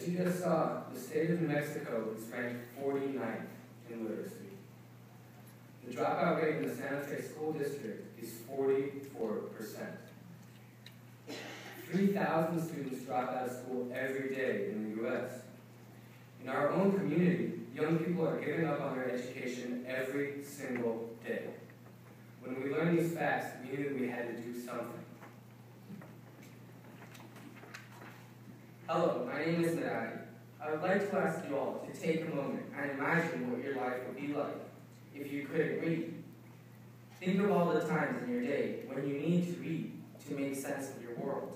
As you just saw, the state of New Mexico is ranked 49th in literacy. The dropout rate in the Santa Fe School District is 44%. 3,000 students drop out of school every day in the U.S. In our own community, young people are giving up on their education every single day. When we learned these facts, we knew we had to do something. Hello, my name is Narani. I would like to ask you all to take a moment and imagine what your life would be like if you couldn't read. Think of all the times in your day when you need to read to make sense of your world.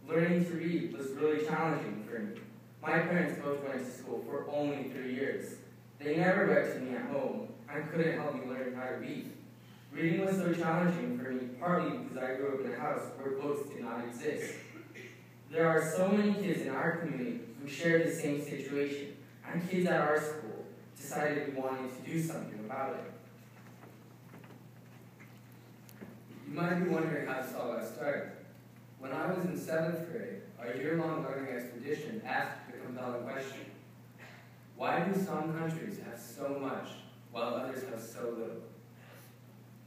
Learning to read was really challenging for me. My parents both went to school for only 3 years. They never read to me at home and couldn't help me learn how to read. Reading was so challenging for me, partly because I grew up in a house where books did not exist. There are so many kids in our community who share the same situation, and kids at our school decided we wanted to do something about it. You might be wondering how this all got started. When I was in 7th grade, our year-long learning expedition asked the compelling question: why do some countries have so much while others have so little?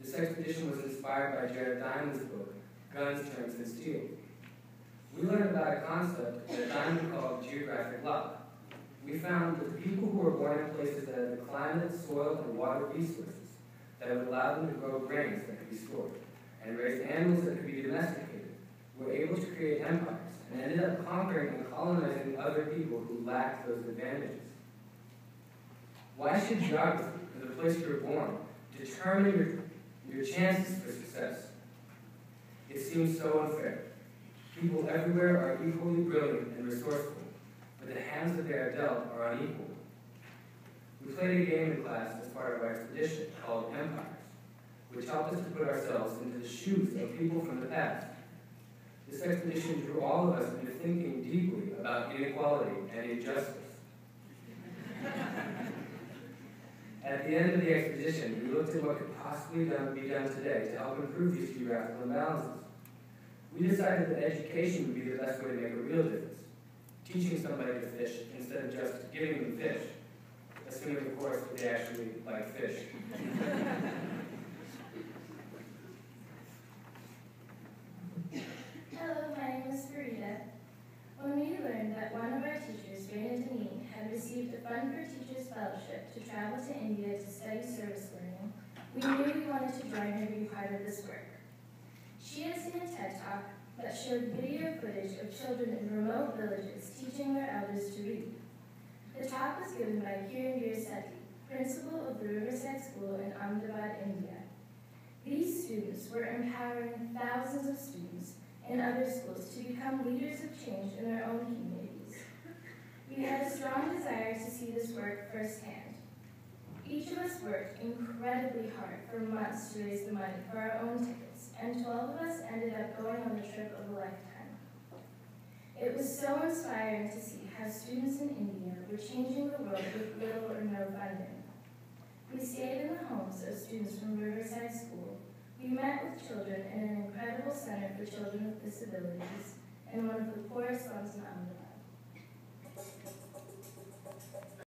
This expedition was inspired by Jared Diamond's book, Guns, Germs, and Steel. We learned about a concept that Diamond called geographic lock. We found that the people who were born in places that had the climate, soil, and water resources that would allow them to grow grains that could be stored and raise animals that could be domesticated were able to create empires and ended up conquering and colonizing other people who lacked those advantages. Why should geography, or the place you were born, determine your chances for success? It seems so unfair. People everywhere are equally brilliant and resourceful, but the hands that they are dealt are unequal. We played a game in class as part of our expedition called Empires, which helped us to put ourselves into the shoes of people from the past. This expedition drew all of us into thinking deeply about inequality and injustice. At the end of the expedition, we looked at what could possibly be done today to help improve these geographical imbalances. We decided that education would be the best way to make a real difference, teaching somebody to fish instead of just giving them fish, assuming, of course, that they actually like fish. Hello, my name is Farida. When we learned that one of our teachers, Raina Deneen, had received a Fund for Teachers Fellowship to travel to India to study service learning, we knew we wanted to join her to be part of this work. She had seen a TED Talk that showed video footage of children in remote villages teaching their elders to read. The talk was given by Kiranveer Sethi, principal of the Riverside School in Ahmedabad, India. These students were empowering thousands of students in other schools to become leaders of change in their own communities. We had a strong desire to see this work firsthand. Each of us worked incredibly hard for months to raise the money for our own tickets, and 12 of us ended up going on the trip of a lifetime. It was so inspiring to see how students in India were changing the world with little or no funding. We stayed in the homes of students from Riverside School. We met with children in an incredible center for children with disabilities in one of the poorest slums in Ahmedabad.